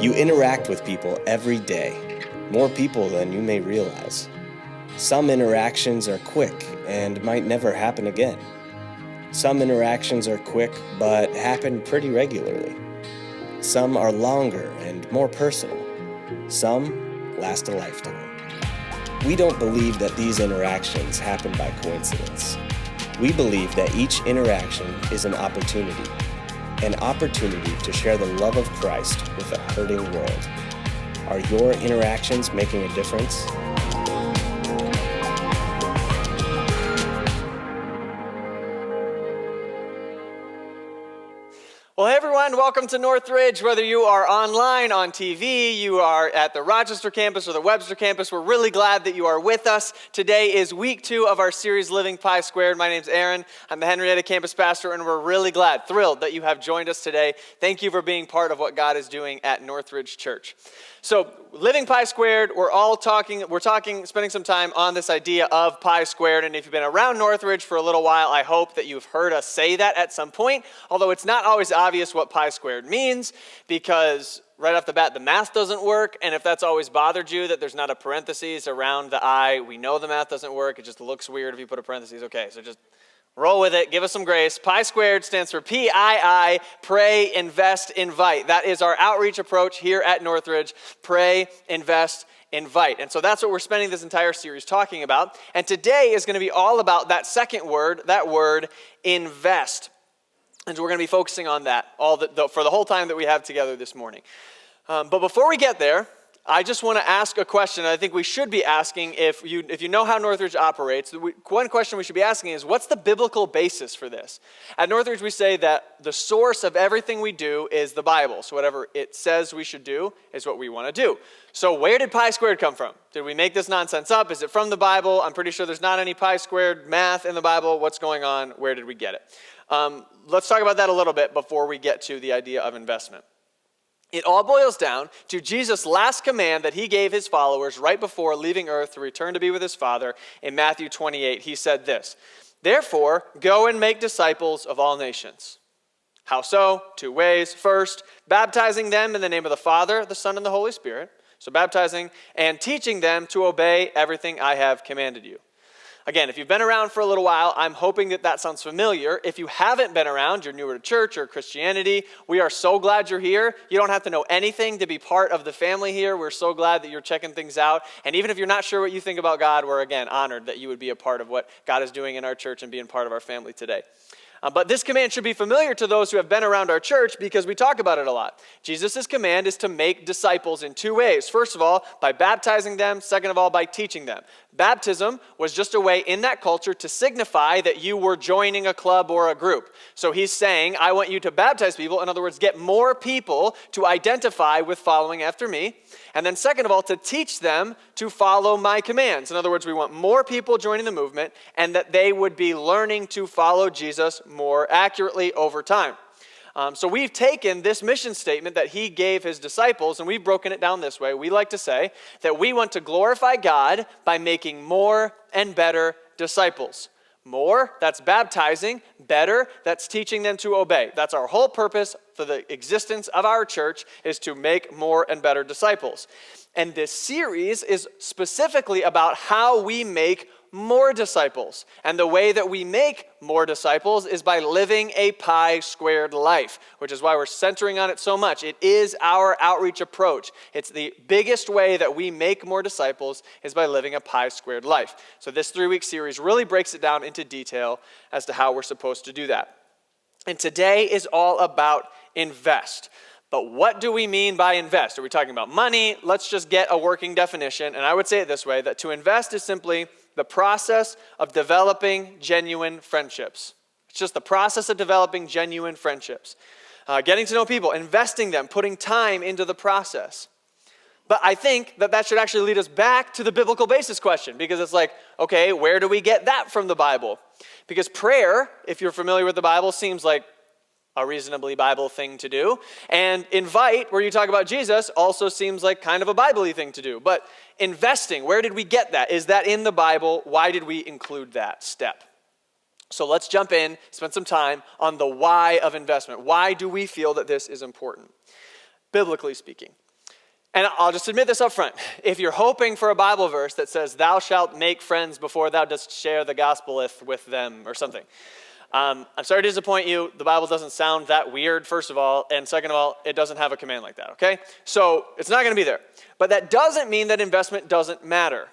You interact with people every day, more people than you may realize. Some interactions are quick and might never happen again. Some interactions are quick but happen pretty regularly. Some are longer and more personal. Some last a lifetime. We don't believe that these interactions happen by coincidence. We believe that each interaction is an opportunity to share the love of Christ with a hurting world. Are your interactions making a difference? Well, hey everyone, welcome to Northridge. Whether you are online, on TV, you are at the Rochester campus or the Webster campus, we're really glad that you are with us. Today is week 2 of our series, Living Pi Squared. My name's Aaron. I'm the Henrietta campus pastor, and we're really thrilled that you have joined us today. Thank you for being part of what God is doing at Northridge Church. So, Living Pi Squared, we're spending some time on this idea of pi squared, and if you've been around Northridge for a little while, I hope that you've heard us say that at some point, although it's not always obvious what pi squared means, because right off the bat, the math doesn't work, and if that's always bothered you, that there's not a parentheses around the I, we know the math doesn't work, it just looks weird if you put a parentheses. Okay, so just roll with it. Give us some grace. Pi squared stands for P-I-I, pray, invest, invite. That is our outreach approach here at Northridge. Pray, invest, invite. And so that's what we're spending this entire series talking about. And today is going to be all about that second word, that word, invest. And so we're going to be focusing on that for the whole time that we have together this morning. But before we get there, I just want to ask a question I think we should be asking if you know how Northridge operates. One question we should be asking is, what's the biblical basis for this? At Northridge, we say that the source of everything we do is the Bible. So whatever it says we should do is what we want to do. So where did pi squared come from? Did we make this nonsense up? Is it from the Bible? I'm pretty sure there's not any pi squared math in the Bible. What's going on? Where did we get it? Let's talk about that a little bit before we get to the idea of investment. It all boils down to Jesus' last command that he gave his followers right before leaving earth to return to be with his Father. In Matthew 28, he said this, "Therefore, go and make disciples of all nations." How so? 2 ways. First, baptizing them in the name of the Father, the Son, and the Holy Spirit. So baptizing and teaching them to obey everything I have commanded you. Again, if you've been around for a little while, I'm hoping that sounds familiar. If you haven't been around, you're newer to church or Christianity, we are so glad you're here. You don't have to know anything to be part of the family here. We're so glad that you're checking things out. And even if you're not sure what you think about God, we're, again, honored that you would be a part of what God is doing in our church and being part of our family today. But this command should be familiar to those who have been around our church because we talk about it a lot. Jesus' command is to make disciples in 2 ways. First of all, by baptizing them. Second of all, by teaching them. Baptism was just a way in that culture to signify that you were joining a club or a group. So he's saying, I want you to baptize people. In other words, get more people to identify with following after me. And then second of all, to teach them to follow my commands. In other words, we want more people joining the movement and that they would be learning to follow Jesus more accurately over time. So we've taken this mission statement that he gave his disciples and we've broken it down this way. We like to say that we want to glorify God by making more and better disciples. More, that's baptizing. Better, that's teaching them to obey. That's our whole purpose for the existence of our church, is to make more and better disciples. And this series is specifically about how we make more disciples. And the way that we make more disciples is by living a pi squared life, which is why we're centering on it so much. It is our outreach approach. It's the biggest way that we make more disciples is by living a pi squared life. So this 3-week series really breaks it down into detail as to how we're supposed to do that. And today is all about invest. But what do we mean by invest? Are we talking about money? Let's just get a working definition. And I would say it this way, that to invest is simply the process of developing genuine friendships. It's just the process of developing genuine friendships. Getting to know people, investing them, putting time into the process. But I think that should actually lead us back to the biblical basis question, because it's like, okay, where do we get that from the Bible? Because prayer, if you're familiar with the Bible, seems like a reasonably Bible thing to do. And invite, where you talk about Jesus, also seems like kind of a Bible-y thing to do. But investing, where did we get that? Is that in the Bible? Why did we include that step? So let's jump in, spend some time on the why of investment. Why do we feel that this is important? Biblically speaking, And I'll just admit this up front. If you're hoping for a Bible verse that says, thou shalt make friends before thou dost share the gospel with them or something, I'm sorry to disappoint you. The Bible doesn't sound that weird, first of all. And second of all, it doesn't have a command like that, okay? So it's not going to be there. But that doesn't mean that investment doesn't matter.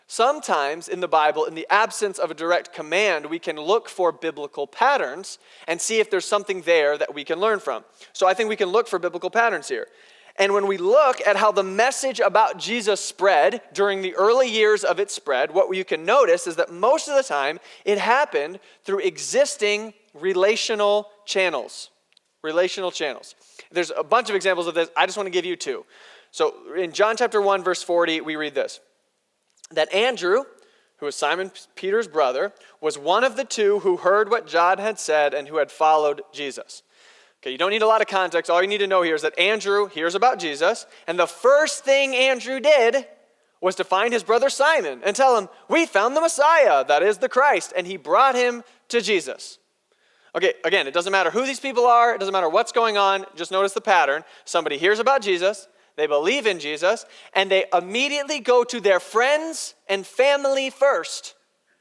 Sometimes in the Bible, in the absence of a direct command, we can look for biblical patterns and see if there's something there that we can learn from. So I think we can look for biblical patterns here. And when we look at how the message about Jesus spread during the early years of its spread, what you can notice is that most of the time it happened through existing relational channels. Relational channels. There's a bunch of examples of this. I just want to give you two. So in John chapter 1, verse 40, we read this. That Andrew, who was Simon Peter's brother, was one of the two who heard what John had said and who had followed Jesus. Okay, you don't need a lot of context. All you need to know here is that Andrew hears about Jesus, and the first thing Andrew did was to find his brother Simon and tell him, we found the Messiah, that is the Christ, and he brought him to Jesus. Okay, again, it doesn't matter who these people are. It doesn't matter what's going on. Just notice the pattern. Somebody hears about Jesus. They believe in Jesus, and they immediately go to their friends and family first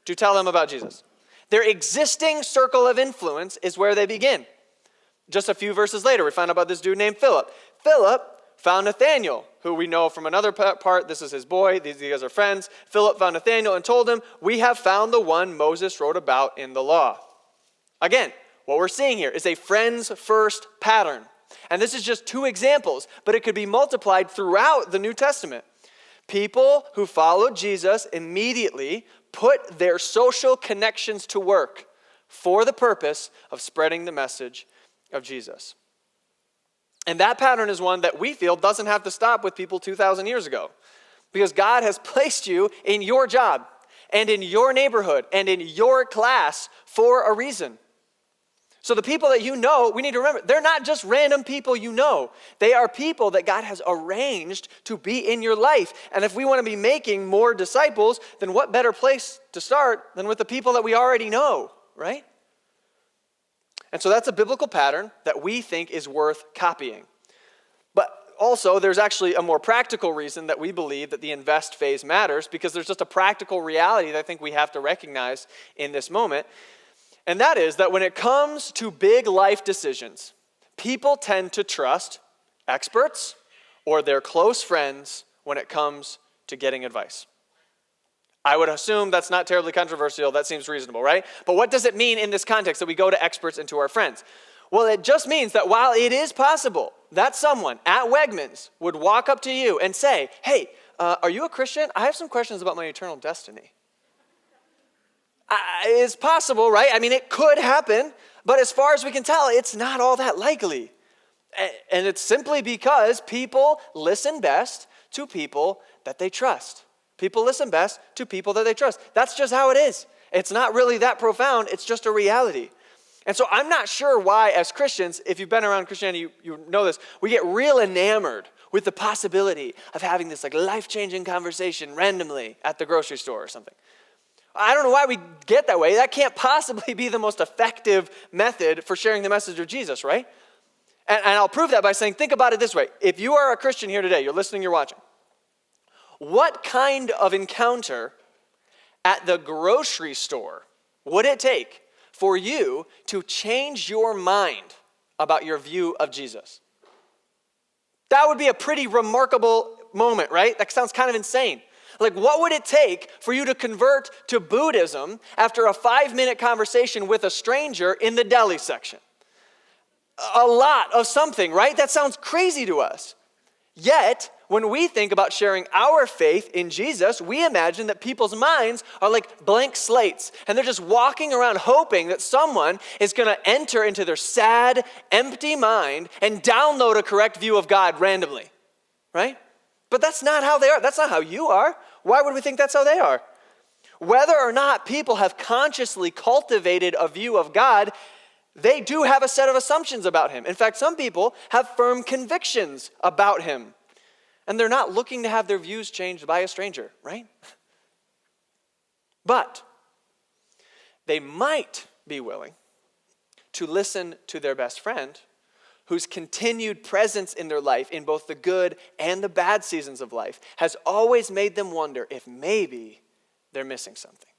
to tell them about Jesus. Their existing circle of influence is where they begin. Just a few verses later, we find out about this dude named Philip. Philip found Nathanael, who we know from another part. This is his boy. These guys are friends. Philip found Nathanael and told him, we have found the one Moses wrote about in the law. Again, what we're seeing here is a friends first pattern. And this is just two examples, but it could be multiplied throughout the New Testament. People who followed Jesus immediately put their social connections to work for the purpose of spreading the message of Jesus. And that pattern is one that we feel doesn't have to stop with people 2,000 years ago, because God has placed you in your job and in your neighborhood and in your class for a reason. So the people that you know, we need to remember, they're not just random people you know. They are people that God has arranged to be in your life. And if we want to be making more disciples, then what better place to start than with the people that we already know, right? And so that's a biblical pattern that we think is worth copying. But also, there's actually a more practical reason that we believe that the invest phase matters, because there's just a practical reality that I think we have to recognize in this moment. And that is that when it comes to big life decisions, people tend to trust experts or their close friends when it comes to getting advice. I would assume that's not terribly controversial. That seems reasonable, right? But what does it mean in this context that we go to experts and to our friends? Well, it just means that while it is possible that someone at Wegmans would walk up to you and say, hey, are you a Christian? I have some questions about my eternal destiny. It's possible, right? I mean, it could happen, but as far as we can tell, it's not all that likely. And it's simply because people listen best to people that they trust. People listen best to people that they trust. That's just how it is. It's not really that profound. It's just a reality. And so I'm not sure why, as Christians, if you've been around Christianity, you know this, we get real enamored with the possibility of having this like life-changing conversation randomly at the grocery store or something. I don't know why we get that way. That can't possibly be the most effective method for sharing the message of Jesus, right? And I'll prove that by saying, think about it this way. If you are a Christian here today, you're listening, you're watching, what kind of encounter at the grocery store would it take for you to change your mind about your view of Jesus? That would be a pretty remarkable moment, right? That sounds kind of insane. Like, what would it take for you to convert to Buddhism after a 5-minute conversation with a stranger in the deli section? A lot of something, right? That sounds crazy to us. Yet, when we think about sharing our faith in Jesus, we imagine that people's minds are like blank slates, and they're just walking around hoping that someone is going to enter into their sad, empty mind and download a correct view of God randomly, right? But that's not how they are. That's not how you are. Why would we think that's how they are? Whether or not people have consciously cultivated a view of God, they do have a set of assumptions about him. In fact, some people have firm convictions about him. And they're not looking to have their views changed by a stranger, right? But they might be willing to listen to their best friend whose continued presence in their life, in both the good and the bad seasons of life, has always made them wonder if maybe they're missing something.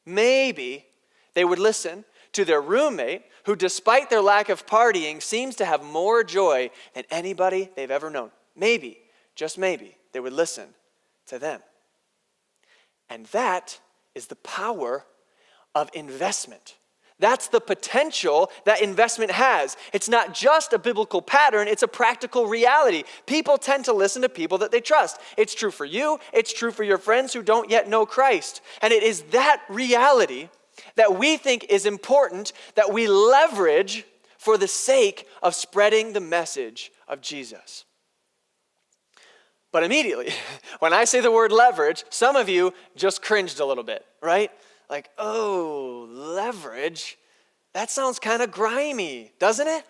Maybe they would listen to their roommate, who despite their lack of partying, seems to have more joy than anybody they've ever known. Maybe, just maybe, they would listen to them. And that is the power of investment. That's the potential that investment has. It's not just a biblical pattern, it's a practical reality. People tend to listen to people that they trust. It's true for you, it's true for your friends who don't yet know Christ. And it is that reality that we think is important, that we leverage for the sake of spreading the message of Jesus. But immediately, when I say the word leverage, some of you just cringed a little bit, right? Like, oh, leverage? That sounds kind of grimy, doesn't it?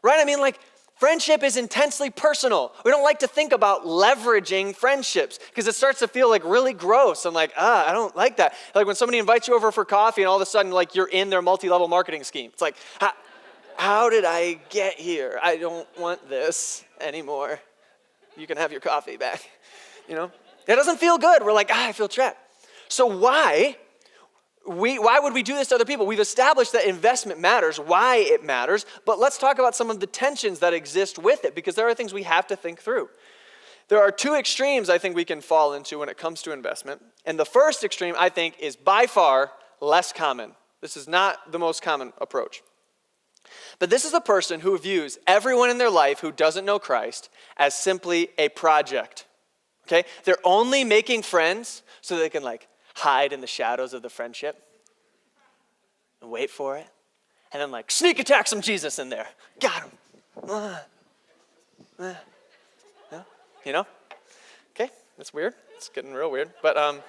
Right? I mean, like, friendship is intensely personal. We don't like to think about leveraging friendships because it starts to feel like really gross. I'm like, I don't like that. Like when somebody invites you over for coffee and all of a sudden, like, you're in their multi-level marketing scheme. It's like, how did I get here? I don't want this anymore. You can have your coffee back. You know? It doesn't feel good. We're like, I feel trapped. So why would we do this to other people? We've established that investment matters, why it matters, but let's talk about some of the tensions that exist with it, because there are things we have to think through. There are two extremes I think we can fall into when it comes to investment, and the first extreme I think is by far less common. This is not the most common approach. But this is a person who views everyone in their life who doesn't know Christ as simply a project, okay? They're only making friends so they can hide in the shadows of the friendship and wait for it. And then sneak attack some Jesus in there. Got him. You know? Okay, that's weird. It's getting real weird. But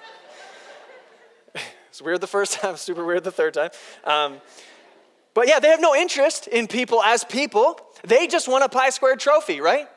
it's weird the first time, super weird the third time. But yeah, they have no interest in people as people. They just want a pi squared trophy, right?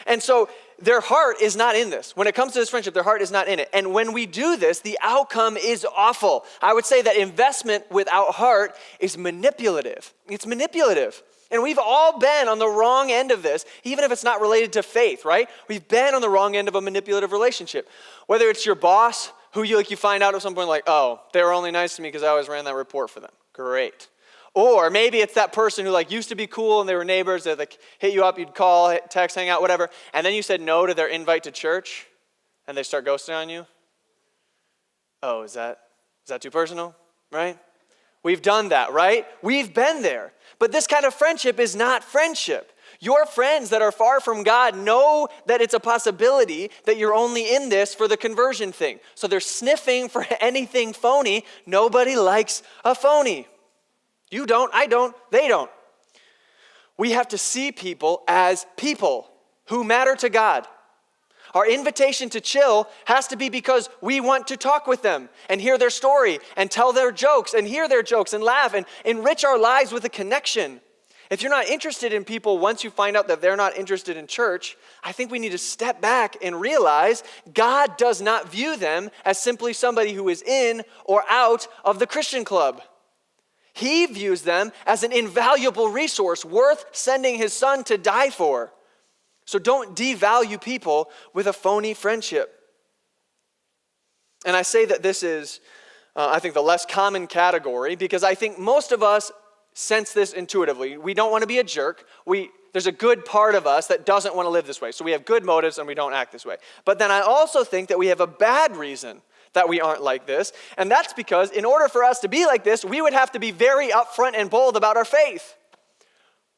And so their heart is not in this. When it comes to this friendship, their heart is not in it. And when we do this, the outcome is awful. I would say that investment without heart is manipulative. It's manipulative. And we've all been on the wrong end of this, even if it's not related to faith, right? We've been on the wrong end of a manipulative relationship. Whether it's your boss, who you find out at some point oh, they were only nice to me because I always ran that report for them. Great. Or maybe it's that person who used to be cool and they were neighbors that hit you up, you'd call, text, hang out, whatever, and then you said no to their invite to church and they start ghosting on you. Oh, is that too personal, right? We've done that, right? We've been there. But this kind of friendship is not friendship. Your friends that are far from God know that it's a possibility that you're only in this for the conversion thing. So they're sniffing for anything phony. Nobody likes a phony. You don't, I don't, they don't. We have to see people as people who matter to God. Our invitation to chill has to be because we want to talk with them and hear their story and tell their jokes and hear their jokes and laugh and enrich our lives with a connection. If you're not interested in people once you find out that they're not interested in church, I think we need to step back and realize God does not view them as simply somebody who is in or out of the Christian club. He views them as an invaluable resource worth sending his son to die for. So don't devalue people with a phony friendship. And I say that this is, I think, the less common category because I think most of us sense this intuitively. We don't want to be a jerk. There's a good part of us that doesn't want to live this way. So we have good motives and we don't act this way. But then I also think that we have a bad reason that we aren't like this. And that's because in order for us to be like this, we would have to be very upfront and bold about our faith,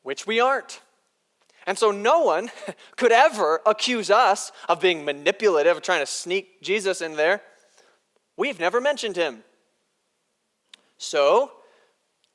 which we aren't. And so no one could ever accuse us of being manipulative, of trying to sneak Jesus in there. We've never mentioned him. So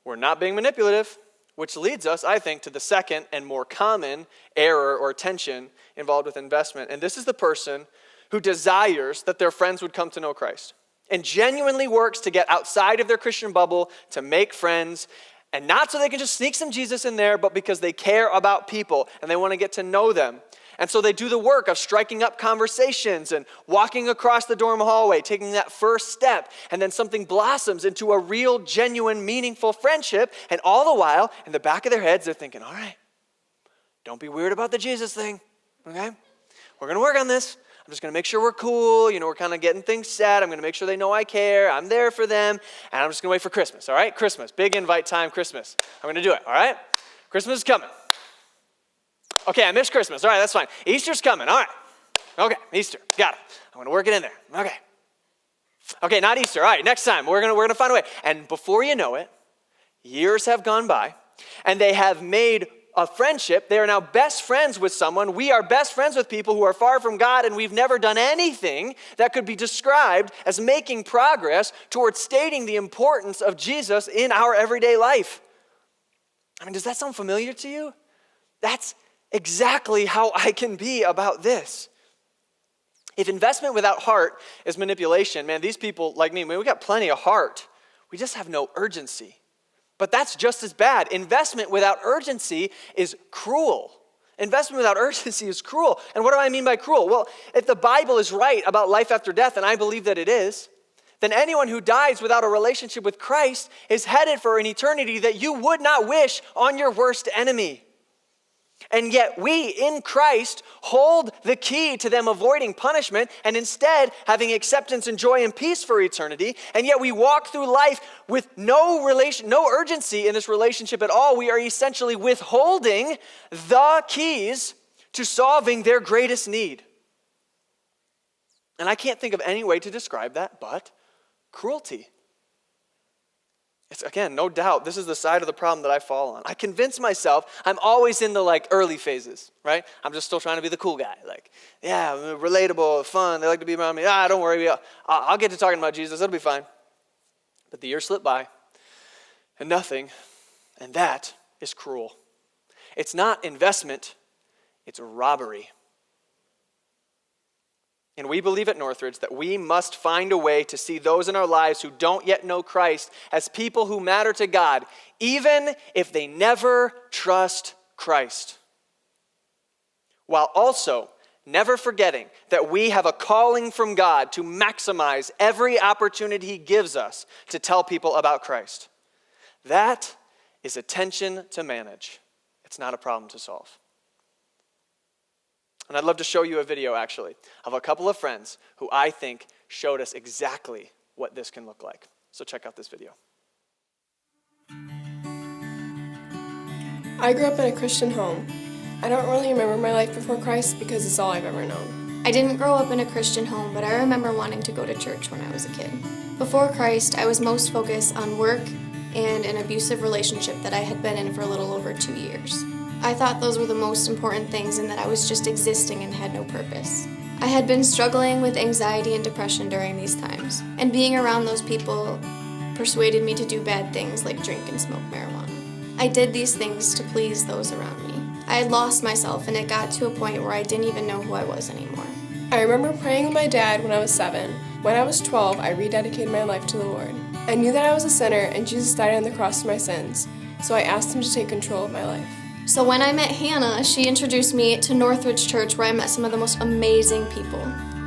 we're not being manipulative, which leads us, I think, to the second and more common error or tension involved with investment. And this is the person who desires that their friends would come to know Christ and genuinely works to get outside of their Christian bubble to make friends, and not so they can just sneak some Jesus in there, but because they care about people and they want to get to know them. And so they do the work of striking up conversations and walking across the dorm hallway, taking that first step, and then something blossoms into a real, genuine, meaningful friendship. And all the while, in the back of their heads, they're thinking, all right, don't be weird about the Jesus thing, okay? We're going to work on this. I'm just going to make sure we're cool. We're kind of getting things set. I'm going to make sure they know I care. I'm there for them. And I'm just going to wait for Christmas, all right? Christmas, big invite time, Christmas. I'm going to do it, all right? Christmas is coming. Okay, I missed Christmas. All right, that's fine. Easter's coming. All right. Okay, Easter. Got it. I'm going to work it in there. Okay. Okay, not Easter. All right, next time. We're going to find a way. And before you know it, years have gone by, and they have made a friendship. They are now best friends with someone. We are best friends with people who are far from God, and we've never done anything that could be described as making progress towards stating the importance of Jesus in our everyday life. I mean, does that sound familiar to you? That's exactly how I can be about this. If investment without heart is manipulation, man, these people like me, we got plenty of heart. We just have no urgency. But that's just as bad. Investment without urgency is cruel. Investment without urgency is cruel. And what do I mean by cruel? Well, if the Bible is right about life after death, and I believe that it is, then anyone who dies without a relationship with Christ is headed for an eternity that you would not wish on your worst enemy. And yet we, in Christ, hold the key to them avoiding punishment and instead having acceptance and joy and peace for eternity. And yet we walk through life with no urgency in this relationship at all. We are essentially withholding the keys to solving their greatest need. And I can't think of any way to describe that but cruelty. It's, again, no doubt, this is the side of the problem that I fall on. I convince myself I'm always in the early phases, right? I'm just still trying to be the cool guy. Yeah, relatable, fun. They like to be around me. Don't worry. I'll get to talking about Jesus. It'll be fine. But the years slip by and nothing, and that is cruel. It's not investment, it's robbery. And we believe at Northridge that we must find a way to see those in our lives who don't yet know Christ as people who matter to God, even if they never trust Christ. While also never forgetting that we have a calling from God to maximize every opportunity He gives us to tell people about Christ. That is a tension to manage. It's not a problem to solve. And I'd love to show you a video, actually, of a couple of friends who I think showed us exactly what this can look like. So check out this video. I grew up in a Christian home. I don't really remember my life before Christ because it's all I've ever known. I didn't grow up in a Christian home, but I remember wanting to go to church when I was a kid. Before Christ, I was most focused on work and an abusive relationship that I had been in for a little over 2 years. I thought those were the most important things and that I was just existing and had no purpose. I had been struggling with anxiety and depression during these times, and being around those people persuaded me to do bad things like drink and smoke marijuana. I did these things to please those around me. I had lost myself, and it got to a point where I didn't even know who I was anymore. I remember praying with my dad when I was 7. When I was 12, I rededicated my life to the Lord. I knew that I was a sinner and Jesus died on the cross for my sins, so I asked Him to take control of my life. So when I met Hannah, she introduced me to Northridge Church, where I met some of the most amazing people.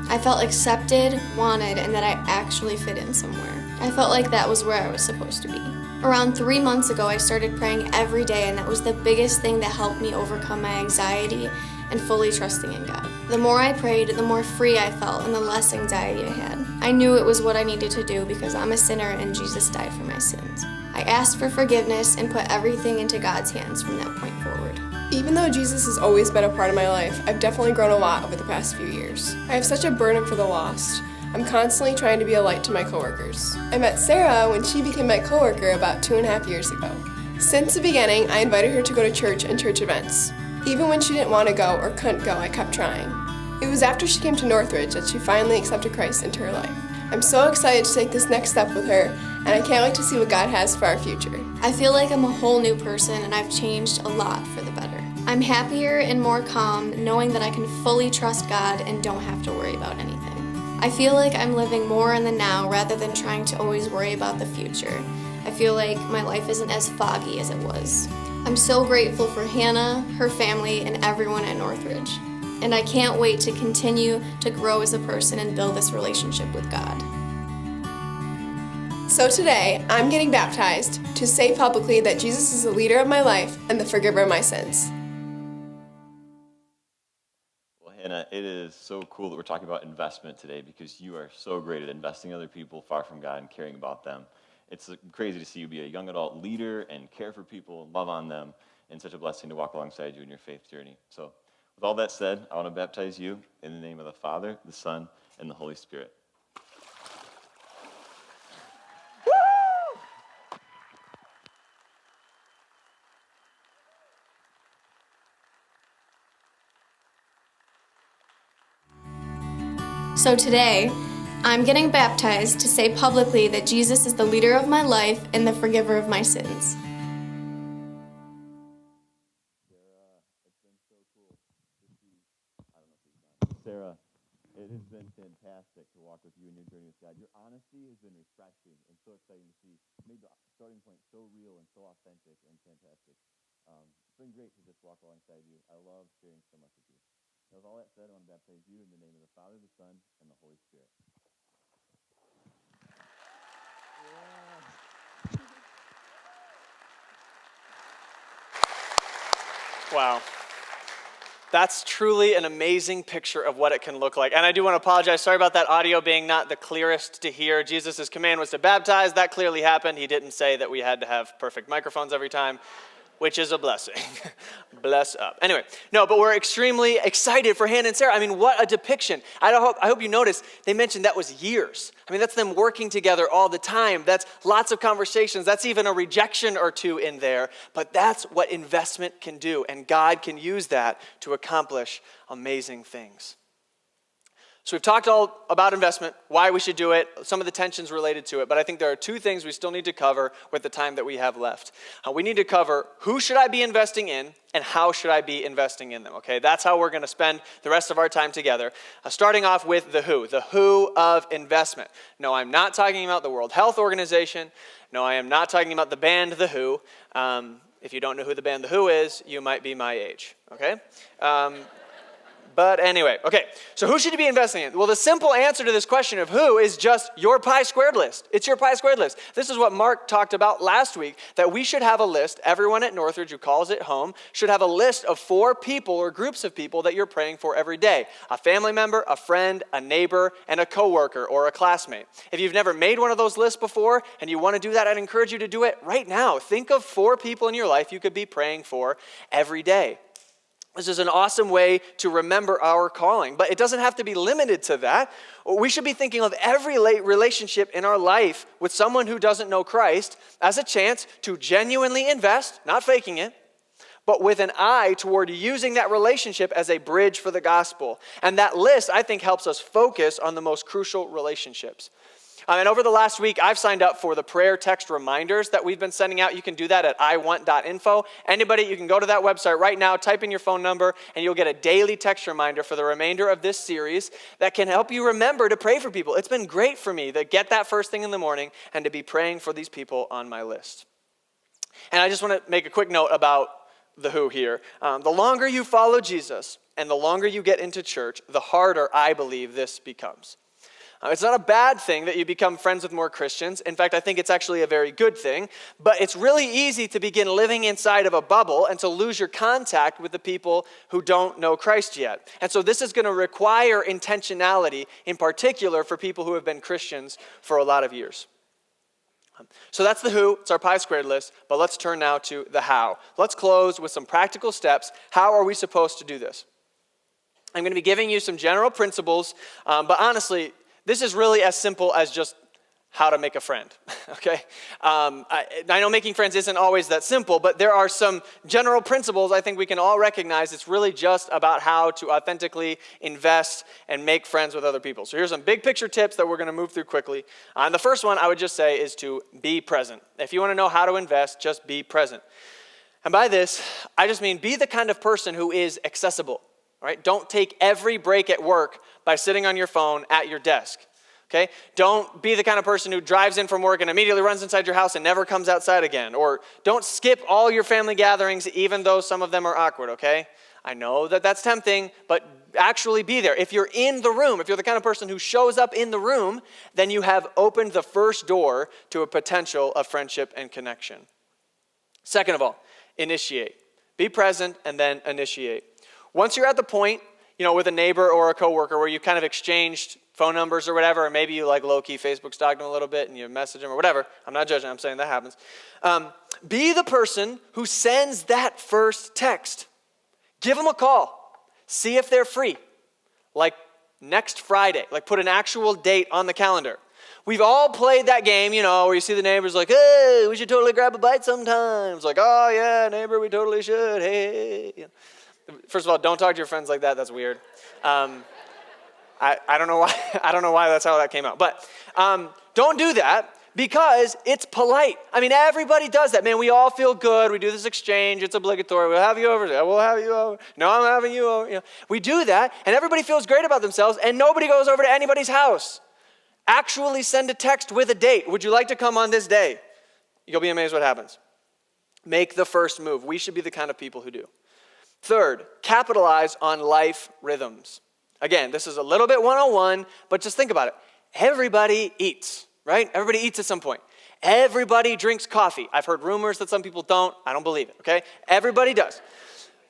I felt accepted, wanted, and that I actually fit in somewhere. I felt like that was where I was supposed to be. Around 3 months ago, I started praying every day, and that was the biggest thing that helped me overcome my anxiety and fully trusting in God. The more I prayed, the more free I felt and the less anxiety I had. I knew it was what I needed to do because I'm a sinner and Jesus died for my sins. I asked for forgiveness and put everything into God's hands from that point forward. Even though Jesus has always been a part of my life, I've definitely grown a lot over the past few years. I have such a burden for the lost. I'm constantly trying to be a light to my coworkers. I met Sarah when she became my coworker about 2.5 years ago. Since the beginning, I invited her to go to church and church events. Even when she didn't want to go or couldn't go, I kept trying. It was after she came to Northridge that she finally accepted Christ into her life. I'm so excited to take this next step with her, and I can't wait to see what God has for our future. I feel like I'm a whole new person and I've changed a lot for the better. I'm happier and more calm, knowing that I can fully trust God and don't have to worry about anything. I feel like I'm living more in the now rather than trying to always worry about the future. I feel like my life isn't as foggy as it was. I'm so grateful for Hannah, her family, and everyone at Northridge. And I can't wait to continue to grow as a person and build this relationship with God. So today, I'm getting baptized to say publicly that Jesus is the leader of my life and the forgiver of my sins. Hannah, it is so cool that we're talking about investment today because you are so great at investing in other people far from God and caring about them. It's crazy to see you be a young adult leader and care for people and love on them, and such a blessing to walk alongside you in your faith journey. So with all that said, I want to baptize you in the name of the Father, the Son, and the Holy Spirit. So today, I'm getting baptized to say publicly that Jesus is the leader of my life and the forgiver of my sins. Sarah, it has been fantastic to walk with you in your journey with God. Your honesty has been refreshing and so exciting to see. It made the starting point so real and so authentic and fantastic. It's been great to just walk alongside you. I love sharing so much with you. So with all that said, I want to baptize you in the name of the Father, the Son, and the Holy Spirit. Wow. That's truly an amazing picture of what it can look like. And I do want to apologize. Sorry about that audio being not the clearest to hear. Jesus' command was to baptize. That clearly happened. He didn't say that we had to have perfect microphones every time, which is a blessing. Bless up. Anyway, no, but we're extremely excited for Hannah and Sarah. I mean, what a depiction. I hope you noticed they mentioned that was years. I mean, that's them working together all the time. That's lots of conversations. That's even a rejection or two in there. But that's what investment can do, and God can use that to accomplish amazing things. So we've talked all about investment, why we should do it, some of the tensions related to it, but I think there are two things we still need to cover with the time that we have left. We need to cover who should I be investing in and how should I be investing in them, okay? That's how we're going to spend the rest of our time together. Starting off with the who of investment. No, I'm not talking about the World Health Organization. No, I am not talking about the band The Who. If you don't know who the band The Who is, you might be my age, okay? But anyway, okay, so who should you be investing in? Well, the simple answer to this question of who is just your pi squared list. It's your pi squared list. This is what Mark talked about last week, that we should have a list. Everyone at Northridge who calls it home should have a list of 4 people or groups of people that you're praying for every day. A family member, a friend, a neighbor, and a coworker or a classmate. If you've never made one of those lists before and you want to do that, I'd encourage you to do it right now. Think of 4 people in your life you could be praying for every day. This is an awesome way to remember our calling, but it doesn't have to be limited to that. We should be thinking of every relationship in our life with someone who doesn't know Christ as a chance to genuinely invest, not faking it, but with an eye toward using that relationship as a bridge for the gospel. And that list, I think, helps us focus on the most crucial relationships. And over the last week, I've signed up for the prayer text reminders that we've been sending out. You can do that at iwant.info. Anybody, you can go to that website right now, type in your phone number, and you'll get a daily text reminder for the remainder of this series that can help you remember to pray for people. It's been great for me to get that first thing in the morning and to be praying for these people on my list. And I just want to make a quick note about the who here. The longer you follow Jesus and the longer you get into church, the harder I believe this becomes. It's not a bad thing that you become friends with more Christians. In fact, I think it's actually a very good thing. But it's really easy to begin living inside of a bubble and to lose your contact with the people who don't know Christ yet. And so this is going to require intentionality, in particular for people who have been Christians for a lot of years. So that's the who, it's our pi squared list, but let's turn now to the how. Let's close with some practical steps. How are we supposed to do this? I'm going to be giving you some general principles, but honestly, this is really as simple as just how to make a friend, okay? I know making friends isn't always that simple, but there are some general principles I think we can all recognize. It's really just about how to authentically invest and make friends with other people. So here's some big picture tips that we're going to move through quickly. And the first one I would just say is to be present. If you want to know how to invest, just be present. And by this, I just mean be the kind of person who is accessible. All right? Don't take every break at work by sitting on your phone at your desk. Okay? Don't be the kind of person who drives in from work and immediately runs inside your house and never comes outside again. Or don't skip all your family gatherings even though some of them are awkward, okay? I know that that's tempting, but actually be there. If you're in the room, if you're the kind of person who shows up in the room, then you have opened the first door to a potential of friendship and connection. Second of all, initiate. Be present and then initiate. Once you're at the point, with a neighbor or a coworker where you kind of exchanged phone numbers or whatever, or maybe you like low-key Facebook stalked them a little bit and you message them or whatever. I'm not judging, I'm saying that happens. Be the person who sends that first text. Give them a call. See if they're free. Like next Friday. Like put an actual date on the calendar. We've all played that game, where you see the neighbors like, hey, we should totally grab a bite sometimes. Like, oh yeah, neighbor, we totally should. Hey. First of all, don't talk to your friends like that. That's weird. I don't know why. I don't know why that's how that came out. But don't do that because it's polite. I mean, everybody does that. Man, we all feel good. We do this exchange. It's obligatory. We'll have you over. Yeah, we'll have you over. No, I'm having you over. We do that, and everybody feels great about themselves, and nobody goes over to anybody's house. Actually send a text with a date. Would you like to come on this day? You'll be amazed what happens. Make the first move. We should be the kind of people who do. Third, capitalize on life rhythms. Again, this is a little bit 101, but just think about it. Everybody eats, right? Everybody eats at some point. Everybody drinks coffee. I've heard rumors that some people don't. I don't believe it, okay? Everybody does.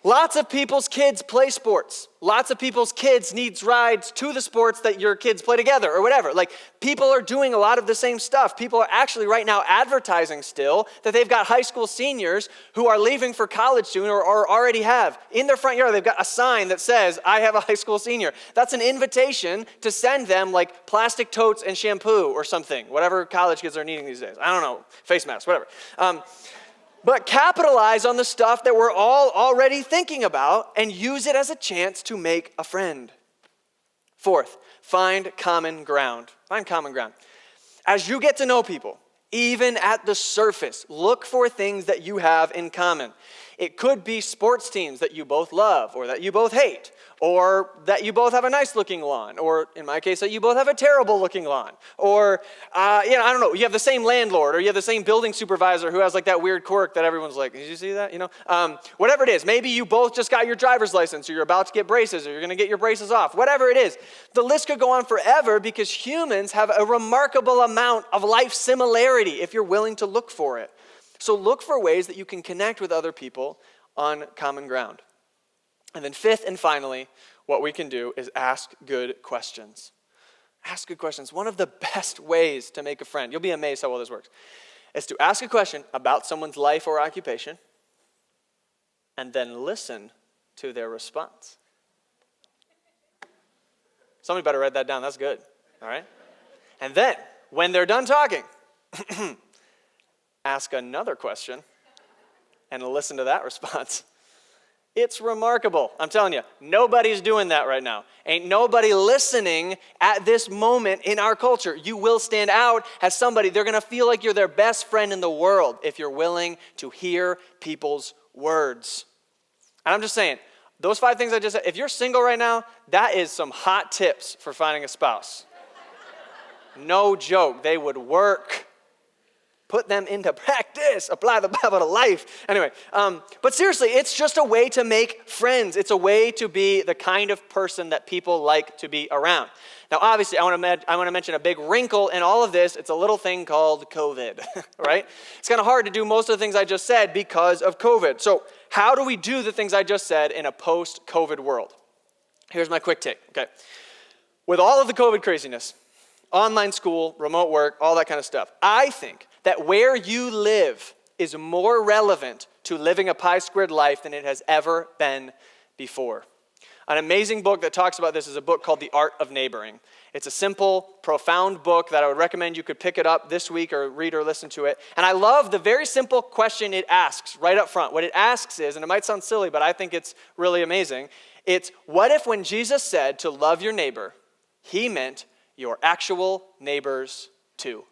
Lots of people's kids play sports. Lots of people's kids need rides to the sports that your kids play together or whatever. Like, people are doing a lot of the same stuff. People are actually right now advertising still that they've got high school seniors who are leaving for college soon or already have. In their front yard, they've got a sign that says, I have a high school senior. That's an invitation to send them like plastic totes and shampoo or something, whatever college kids are needing these days. I don't know, face masks, whatever. But capitalize on the stuff that we're all already thinking about and use it as a chance to make a friend. Fourth, find common ground. Find common ground. As you get to know people, even at the surface, look for things that you have in common. It could be sports teams that you both love or that you both hate, or that you both have a nice looking lawn, or in my case, that you both have a terrible looking lawn, or, I don't know, you have the same landlord, or you have the same building supervisor who has like that weird quirk that everyone's like, did you see that? Whatever it is, maybe you both just got your driver's license, or you're about to get braces, or you're gonna get your braces off, whatever it is. The list could go on forever because humans have a remarkable amount of life similarity if you're willing to look for it. So look for ways that you can connect with other people on common ground. And then fifth and finally, what we can do is ask good questions. Ask good questions. One of the best ways to make a friend, you'll be amazed how well this works, is to ask a question about someone's life or occupation and then listen to their response. Somebody better write that down. That's good. All right? And then, when they're done talking, ask another question and listen to that response. It's remarkable. I'm telling you, nobody's doing that right now. Ain't nobody listening at this moment in our culture. You will stand out as somebody. They're going to feel like you're their best friend in the world if you're willing to hear people's words. And I'm just saying, those 5 things I just said, if you're single right now, that is some hot tips for finding a spouse. No joke, they would work. Put them into practice. Apply the Bible to life. Anyway, but seriously, it's just a way to make friends. It's a way to be the kind of person that people like to be around. Now, obviously, I want to mention a big wrinkle in all of this. It's a little thing called COVID, right? It's kind of hard to do most of the things I just said because of COVID. So how do we do the things I just said in a post-COVID world? Here's my quick take, okay? With all of the COVID craziness, online school, remote work, all that kind of stuff, I think that where you live is more relevant to living a pi-squared life than it has ever been before. An amazing book that talks about this is a book called The Art of Neighboring. It's a simple, profound book that I would recommend you could pick it up this week or read or listen to it. And I love the very simple question it asks right up front. What it asks is, and it might sound silly, but I think it's really amazing, it's, what if when Jesus said to love your neighbor, he meant your actual neighbors too?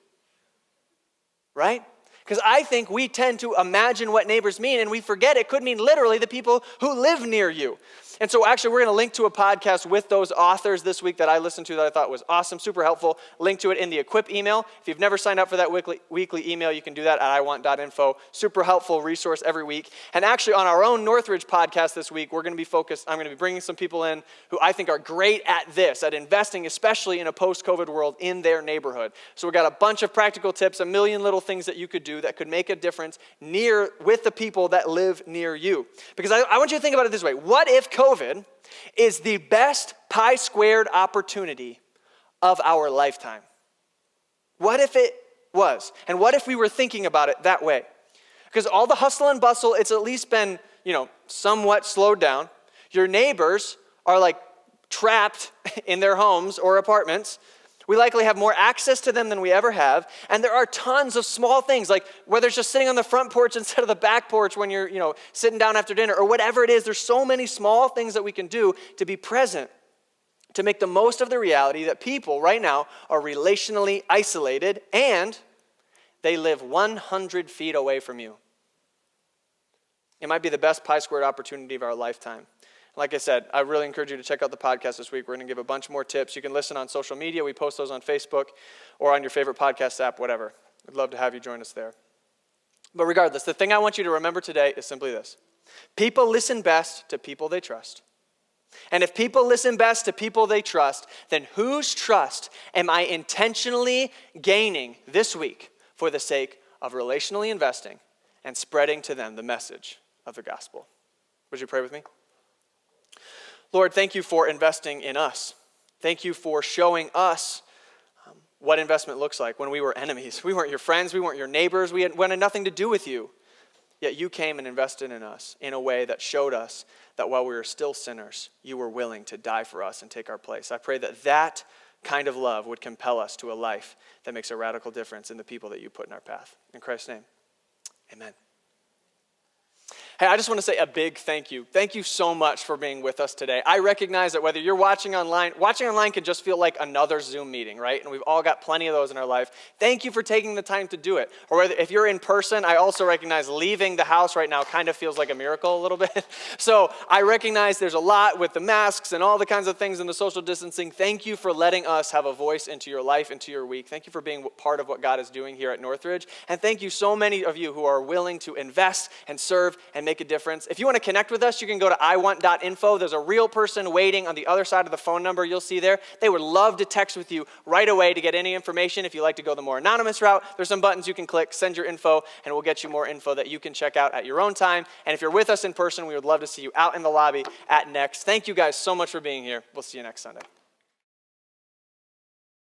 Right? Because I think we tend to imagine what neighbors mean, and we forget it could mean literally the people who live near you. And so actually we're going to link to a podcast with those authors this week that I listened to that I thought was awesome, super helpful. Link to it in the Equip email. If you've never signed up for that weekly email, you can do that at iwant.info. Super helpful resource every week. And actually on our own Northridge podcast this week, I'm going to be bringing some people in who I think are great at this, at investing, especially in a post-COVID world, in their neighborhood. So we've got a bunch of practical tips, a million little things that you could do that could make a difference with the people that live near you. Because I want you to think about it this way. What if COVID is the best pi squared opportunity of our lifetime? What if it was? And what if we were thinking about it that way? Because all the hustle and bustle, it's at least been, somewhat slowed down. Your neighbors are like trapped in their homes or apartments. We likely have more access to them than we ever have. And there are tons of small things, like whether it's just sitting on the front porch instead of the back porch when you're, sitting down after dinner, or whatever it is. There's so many small things that we can do to be present, to make the most of the reality that people right now are relationally isolated and they live 100 feet away from you. It might be the best pi squared opportunity of our lifetime. Like I said, I really encourage you to check out the podcast this week. We're going to give a bunch more tips. You can listen on social media. We post those on Facebook or on your favorite podcast app, whatever. I'd love to have you join us there. But regardless, the thing I want you to remember today is simply this. People listen best to people they trust. And if people listen best to people they trust, then whose trust am I intentionally gaining this week for the sake of relationally investing and spreading to them the message of the gospel? Would you pray with me? Lord, thank you for investing in us. Thank you for showing us what investment looks like when we were enemies. We weren't your friends. We weren't your neighbors. We had nothing to do with you. Yet you came and invested in us in a way that showed us that while we were still sinners, you were willing to die for us and take our place. I pray that that kind of love would compel us to a life that makes a radical difference in the people that you put in our path. In Christ's name, amen. Hey, I just want to say a big thank you. Thank you so much for being with us today. I recognize that whether you're watching online can just feel like another Zoom meeting, right? And we've all got plenty of those in our life. Thank you for taking the time to do it. Or whether if you're in person, I also recognize leaving the house right now kind of feels like a miracle a little bit. So I recognize there's a lot with the masks and all the kinds of things and the social distancing. Thank you for letting us have a voice into your life, into your week. Thank you for being part of what God is doing here at Northridge. And thank you so many of you who are willing to invest and serve and make a difference. If you want to connect with us, you can go to iwant.info. There's a real person waiting on the other side of the phone number you'll see there. They would love to text with you right away to get any information. If you like to go the more anonymous route, there's some buttons you can click, send your info, and we'll get you more info that you can check out at your own time. And if you're with us in person, we would love to see you out in the lobby at Next. Thank you guys so much for being here. We'll see you next Sunday.